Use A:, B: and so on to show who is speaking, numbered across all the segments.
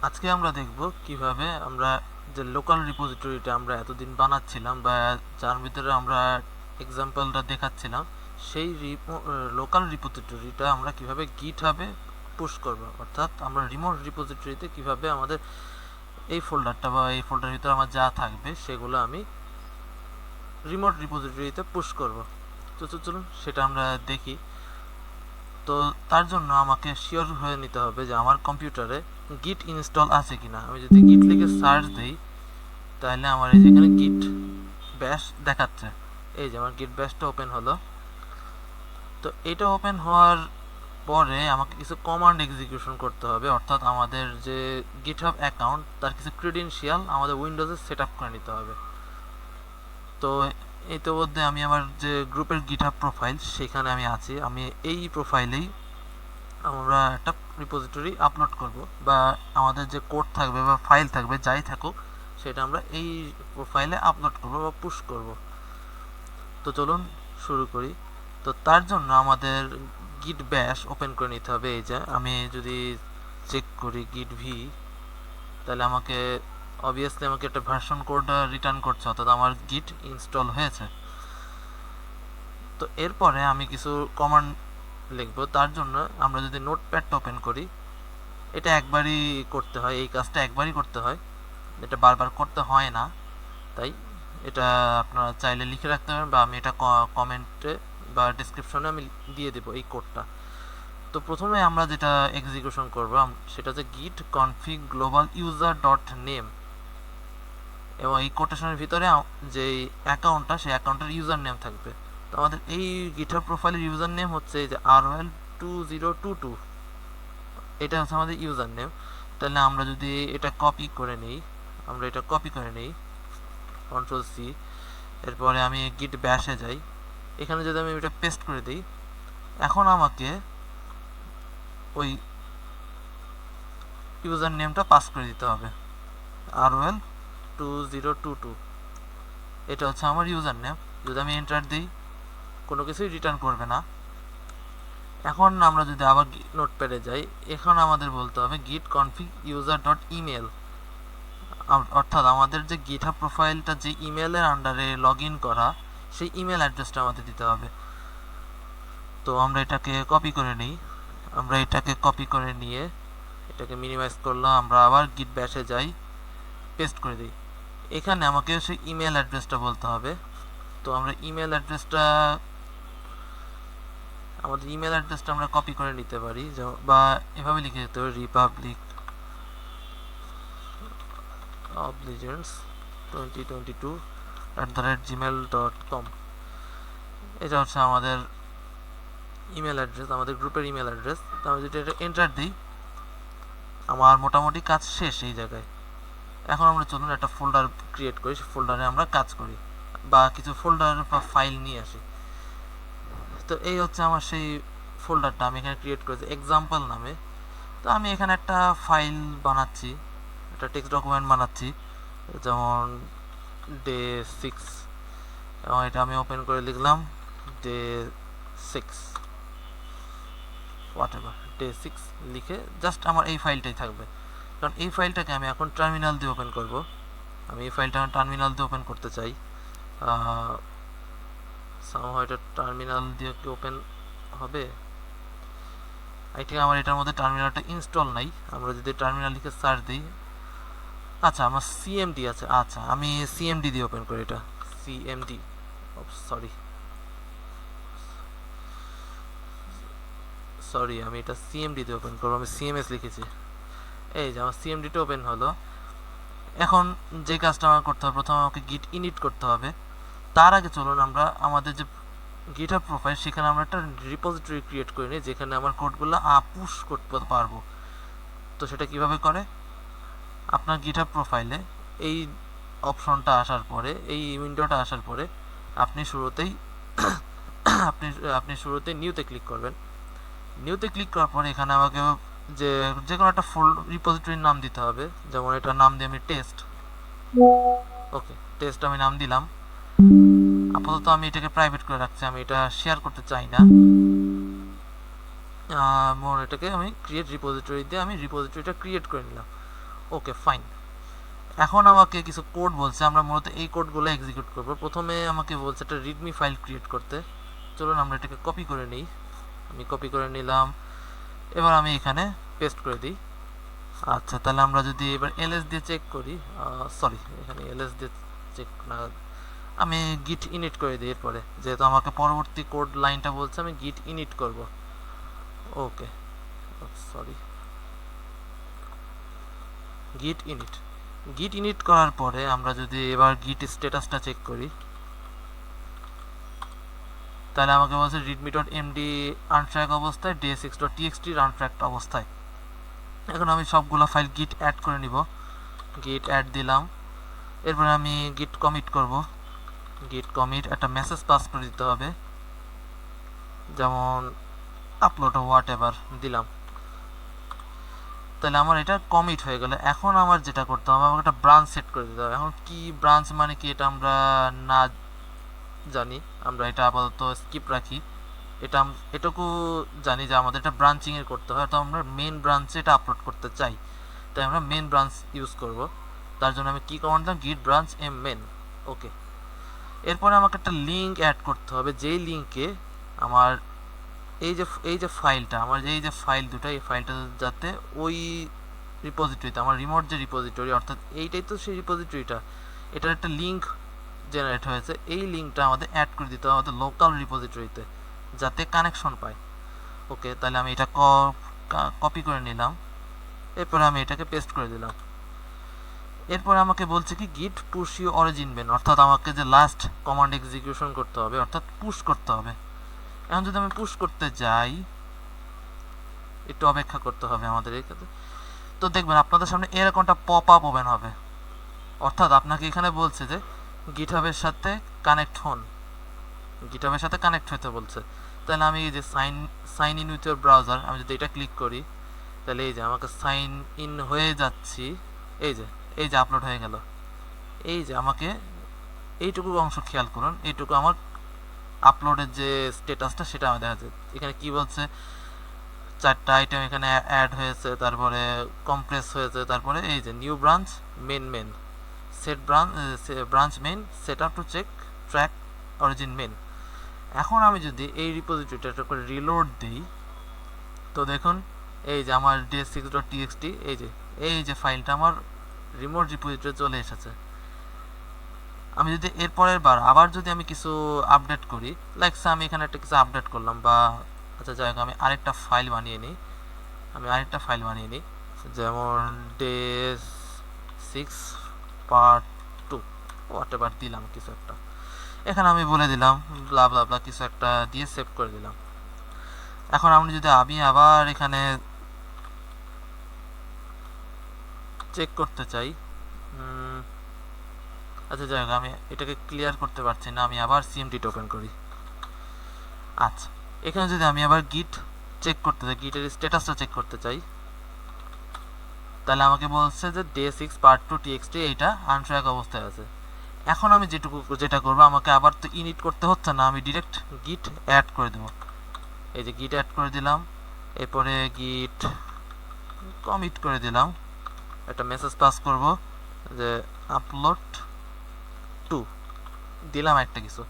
A: আজকে আমরা দেখব কিভাবে আমরা যে লোকাল রিপোজিটরিটা আমরা এতদিন বানাচ্ছিলাম বা যার ভিতরে আমরা এক্সাম্পলটা দেখাচ্ছিলাম সেই লোকাল রিপোজিটরিটা আমরা কিভাবে গিটহাবে পুশ করব, অর্থাৎ আমরা রিমোট রিপোজিটরিতে কিভাবে আমাদের এই ফোল্ডারটা বা এই ফোল্ডারের ভিতরে আমার যা থাকবে সেগুলো আমি রিমোট রিপোজিটরিতে পুশ করব। তো চলুন সেটা আমরা দেখি। তো তার জন্য আমাকে শিওর হয়ে নিতে হবে যে আমার কম্পিউটারে গিট ইনস্টল আছে কিনা। আমি যদি গিট লিখে সার্চ দিই তাহলে আমার এই যেখানে গিট ব্যাশ দেখাচ্ছে, এই যে আমার গিট ব্যাশটা ওপেন হলো। তো এটা ওপেন হওয়ার পরে আমাকে কিছু কমান্ড এক্সিকিউশন করতে হবে, অর্থাৎ আমাদের যে গিটহাব অ্যাকাউন্ট তার কিছু ক্রেডেনশিয়াল আমাদের উইন্ডোজে সেট আপ করে নিতে হবে। তো ইতিমধ্যে আমি আমার যে গ্রুপের গিটহাব প্রোফাইল সেখানে আমি আছি। আমি এই প্রোফাইলেই আমরা একটা রিপোজিটরি আপলোড করব, বা আমাদের যে কোড থাকবে বা ফাইল থাকবে যাই থাকুক সেটা আমরা এই প্রোফাইলে আপলোড করব বা পুশ করব। তো চলুন শুরু করি। তো তার জন্য আমাদের গিট ব্যাশ ওপেন করে নিতে হবে। এই যে আমি যদি চেক করি গিট ভি, তাহলে আমাকে অবভিয়াসলি আমাকে একটা ভার্সন কোড রিটার্ন করছে, অর্থাৎ আমার গিট ইনস্টল হয়েছে। তো এরপরে আমি কিছু কমান্ড লিখব। তার জন্য আমরা যদি নোটপ্যাডটা ওপেন করি, এটা একবারই করতে হয়, এই কাজটা একবারই করতে হয়, এটা বারবার করতে হয় না। তাই এটা আপনারা চাইলে লিখে রাখতে পারেন, বা আমি এটা কমেন্টে বা ডেসক্রিপশনে আমি দিয়ে দেবো এই কোডটা। তো প্রথমে আমরা যেটা এক্সিকিউশন করব সেটা হচ্ছে গিট config global user dot name, এবং এই কোটেশনের ভিতরে যে অ্যাকাউন্টটা সেই অ্যাকাউন্টের ইউজার নেম থাকবে। তো আমাদের এই গিটহাব প্রোফাইলের ইউজার নেম হচ্ছে এই যে ROL2022, এটা হচ্ছে আমাদের ইউজার নেম। তাহলে আমরা যদি এটা কপি করে নিই, কন্ট্রোল সি, এরপরে আমি গিট ব্যাশে যাই, এখানে যদি আমি এটা পেস্ট করে দিই, এখন আমাকে ওই ইউজার নেমটা পাস করে দিতে হবে, ROL2022, এটা হচ্ছে আমার ইউজার নেম। যদি আমি এন্টার দিই কোনো কিছুই রিটার্ন করবে না। এখন আমরা যদি আবার নোটপ্যাডে যাই, এখন আমাদের বলতে হবে গিট কনফিগ ইউজার ডট ইমেল, অর্থাৎ আমাদের যে গিটহাব প্রোফাইলটা যে ইমেলের আন্ডারে লগ ইন করা সেই ইমেল অ্যাড্রেসটা আমাদের দিতে হবে। তো আমরা এটাকে কপি করে নিয়ে এটাকে মিনিমাইজ করলাম। আমরা আবার গিট ব্যাশে যাই, পেস্ট করে দিই, এখানে আমাকে সেই ইমেল অ্যাড্রেসটা বলতে হবে। তো আমরা আমাদের ইমেল অ্যাড্রেসটা আমরা কপি করে নিতে পারি, বা এভাবে লিখে দিতে পারি republicoflegends2022@gmail.com। এটা হচ্ছে আমাদের ইমেল অ্যাড্রেস, আমাদের গ্রুপের ইমেল অ্যাড্রেস। তো আমি যদি এটা এন্টার দিই, আমার মোটামুটি কাজ শেষ এই জায়গায়। এখন আমরা চলুন একটা ফোল্ডার ক্রিয়েট করি, সেই ফোল্ডারে আমরা কাজ করি বা কিছু ফোল্ডার বা ফাইল নিয়ে আসি। তো এই হচ্ছে আমার সেই ফোল্ডারটা আমি এখানে ক্রিয়েট করেছি এক্সাম্পল নামে। তো আমি এখানে একটা ফাইল বানাচ্ছি, একটা টেক্সট ডকুমেন্ট বানাচ্ছি, যেমন ডে 6, এবং এটা আমি ওপেন করে লিখলাম ডে 6 ডে 6 লিখে জাস্ট আমার এই ফাইলটাই থাকবে, কারণ এই ফাইলটাকে আমি এখন টার্মিনাল দিয়ে ওপেন করব। আমি এই ফাইলটা টার্মিনাল দিয়ে ওপেন করতে চাই। সামহাও এটা টার্মিনাল দিয়ে কি ওপেন হবে? আই থিঙ্ক আমার এটার মধ্যে টার্মিনালটা ইনস্টল নাই। আমরা যদি টার্মিনাল লিখে সার্চ দিই, আচ্ছা আমার সিএমডি আছে, আচ্ছা আমি সিএমডি দিয়ে ওপেন করি। এটা সিএমডি, সরি আমি এটা সিএমডি দিয়ে ওপেন করবো, আমি সিএমএস লিখেছি। এই যে আমার সিএমডিটা ওপেন হলো। এখন যে কাজটা আমার করতে হবে, প্রথমে আমাকে গিট ইনিট করতে হবে। তার আগে চলুন আমরা আমাদের যে গিটহাব প্রোফাইল সেখানে আমরা একটা রিপোজিটরি ক্রিয়েট করে নিই, যেখানে আমার কোডগুলো পুশ করতে পারবো। তো সেটা কিভাবে করে, আপনার গিটহাব প্রোফাইলে এই অপশনটা আসার পরে, এই উইন্ডোটা আসার পরে আপনি শুরুতেই নিউতে ক্লিক করবেন। নিউতে ক্লিক করার পরে এখানে আমাকে যে কোনো একটা রিপোজিটরির নাম দিতে হবে, যেমন এটার নাম দিয়ে আমি টেস্ট আমি নাম দিলাম। আপাতত আমি এটাকে প্রাইভেট করে রাখছি, আমি এটা শেয়ার করতে চাই না। এটাকে আমি ক্রিয়েট রিপোজিটরি দিয়ে আমি রিপোজিটরিটা ক্রিয়েট করে নিলাম। Okay fine. এখন আমাকে কিছু কোড বলছে, আমরা মূলত এই কোডগুলো এক্সিকিউট করব। প্রথমে আমাকে বলছে একটা রিডমি ফাইল ক্রিয়েট করতে। চলুন আমরা এটাকে কপি করে নিই। আমি কপি করে নিলাম, এবার আমি এখানে পেস্ট করে দিই। আচ্ছা, তাহলে আমরা যদি এবার এলএস দিয়ে চেক করি, সরি এখানে এলএস দিয়ে চেক না, আমি গিট ইনিট করে দিই। এরপরে যেহেতু আমাকে পরবর্তী কোড লাইনটা বলছে, আমি গিট ইনিট করব। ওকে সরি, গিট ইনিট করার পরে আমরা যদি এবার গিট স্ট্যাটাসটা চেক করি, তাহলে আমাকে বলছে readme.md আনট্র্যাক অবস্থায়, day6.txt আনট্র্যাক্ট অবস্থায়। এখন আমি সবগুলো ফাইল গিট অ্যাড করে নিব, গিট অ্যাড দিলাম। এরপরে আমি গিট কমিট করব। গিট কমিট একটা মেসেজ পাস করে দিতে হবে, যেমন আপলোড হোয়াট এভার দিলাম। তাহলে আমার এটা কমিট হয়ে গেল। এখন আমার যেটা করতে হবে, আমাকে একটা ব্রাঞ্চ সেট করে দিতে হবে। এখন কি ব্রাঞ্চ মানে কি এটা আমরা না জানি, আমরা এটা আপাতত স্কিপ রাখি। এটুকু জানি যে আমাদের এটা ব্রাঞ্চিং এর করতে হয়, তো আমরা মেন ব্রাঞ্চে এটা আপলোড করতে চাই, তাই আমরা মেন ব্রাঞ্চ ইউজ করব। তার জন্য আমি কি কমান্ড দিলাম, git branch m main। ওকে, এরপরে আমাকে একটা লিঙ্ক অ্যাড করতে হবে, যেই লিঙ্কে আমার এই যে ফাইলটা, আমার এই যে ফাইল দুটো, এই ফাইলটা যাতে ওই রিপোজিটরিতে, আমার রিমোট যে রিপোজিটরি, অর্থাৎ এইটাই তো সেই রিপোজিটরিটা, এটার একটা লিঙ্ক জেনারেট হয়েছে, এই লিঙ্কটা আমাদের অ্যাড করে দিতে হবে আমাদের লোকাল রিপোজিটরিতে, যাতে কানেকশন পায়। ওকে, তাহলে আমি এটা কপি করে নিলাম, এরপরে আমি এটাকে পেস্ট করে দিলাম। এরপরে আমাকে বলছে কি গিট পুশ ইউ অরিজিন মেন, অর্থাৎ আমাকে যে লাস্ট কমান্ড এক্সিকিউশন করতে হবে, অর্থাৎ পুশ করতে হবে। এখন যদি আমি পুশ করতে যাই, একটু অপেক্ষা করতে হবে আমাদের এই কাজে। তো দেখবেন আপনাদের সামনে এরকমটা পপ আপ ওপেন হবে, অর্থাৎ আপনাকে এখানে বলছে যে গিটহাবের সাথে কানেক্ট হন, গিটহাবের সাথে কানেক্ট হতে বলছে। তাহলে আমি এই যে sign in with your browser, আমি যদি এটা ক্লিক করি, তাহলে এই যে আমাকে সাইন ইন হয়ে যাচ্ছি, এই যে আপলোড হয়ে গেল। এই যে আমাকে এইটুকু অংশ খেয়াল করুন, এইটুকু আমার আপলোডের যে স্ট্যাটাসটা সেটা আমি দেখা যায়। এখানে কি বলছে, 4টা আইটেম এখানে অ্যাড হয়েছে, তারপরে কমপ্রেস হয়েছে, তারপরে এই যে new branch main set branch main set up to check track origin main. এখন আমি যদি এই রিপোজিটরিটা করে রিলোড দিই, তো দেখুন এই যে আমার day6.txt, এই যে ফাইলটা আমার রিমোট রিপোজিটরি চলে এসেছে। আমি যদি এরপরের বার আবার যদি আমি কিছু আপডেট করি, লাইক আমি এখানে একটা কিছু আপডেট করলাম, বা আচ্ছা যাই হোক, আমি আরেকটা ফাইল বানিয়ে নিই, যেমন day6 part 2 হোয়াট এভার দিলাম কিছু একটা, এখানে আমি বলে দিলাম ব্লা ব্লা ব্লা কিছু একটা দিয়ে সেভ করে দিলাম। এখন আমি যদি আবার এখানে চেক করতে চাই, আচ্ছা যাই হোক, আমি এটাকে ক্লিয়ার করতে পারছি না, আমি আবার সিএমডিটা ওপেন করি। আচ্ছা, এখানে যদি আমি আবার গিট চেক করতে চাই, গিটের স্ট্যাটাসটা চেক করতে চাই, তাহলে আমাকে বলছে যে day6 part 2 txt এইটা আনট্র্যাক অবস্থায় আছে। এখন আমি যেটা করবো, আমাকে আবার তো ইনিট করতে হচ্ছে না, আমি ডিরেক্ট গিট অ্যাড করে দেবো। এই যে গিট অ্যাড করে দিলাম, এরপরে গিট কমিট করে দিলাম, একটা মেসেজ পাস করব যে আপলোড টু দিলাম একটা কিছু।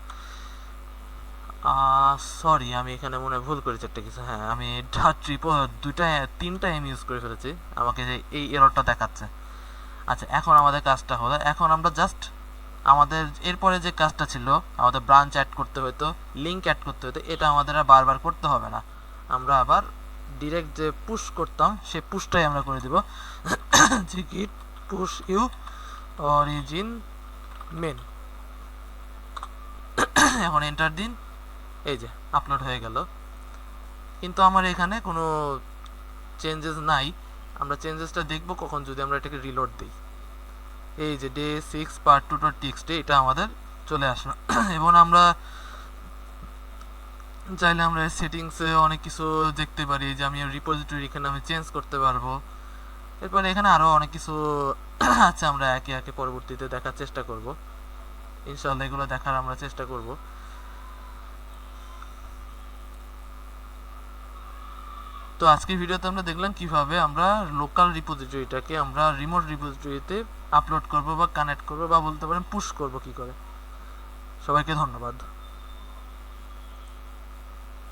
A: সরি, আমি এখানে মনে ভুল করেছি একটা কিছু। হ্যাঁ, আমি তিনটা এম ইউজ করে ফেলেছি, আমাকে এই এররটা দেখাচ্ছে। আচ্ছা, এখন আমাদের কাজটা হলো, এখন আমরা জাস্ট আমাদের এরপরে যে কাজটা ছিল, আমাদের ব্রাঞ্চ অ্যাড করতে হতো, লিঙ্ক অ্যাড করতে হতো, এটা আমাদের আর বারবার করতে হবে না। আমরা আবার ডিরেক্ট যে পুশ করতাম, সেই পুশটাই আমরা করে দিব, যে গিট পুশ ইউ অরিজিন মেন। এখন এন্টার দিন, এই যে আপলোড হয়ে গেল। কিন্তু আমার এখানে কোনো চেঞ্জেস নাই, আমরা চেঞ্জেসটা দেখব কখন, যদি আমরা এটাকে রিলোড দিই। এই যে day6 part 2.txt এটা আমাদের চলে আসলো। এবং আমরা চাইলে আমরা সেটিংসে অনেক কিছু দেখতে পারি, যে আমি রিপোজিটরি এখানে আমি চেঞ্জ করতে পারবো। এরপরে এখানে আরও অনেক কিছু আছে, আমরা একে একে পরবর্তীতে দেখার চেষ্টা করব, ইনশাআল্লাহ এগুলো দেখার আমরা চেষ্টা করব। তো তো আজকের ভিডিওতে আমরা দেখলাম কিভাবে আমরা লোকাল রিপোজিটরিটাকে আমরা রিমোট রিপোজিটরিতে আপলোড করব বা কানেক্ট করব বা বলতে পারেন পুশ করব কি করে। সবাইকে ধন্যবাদ।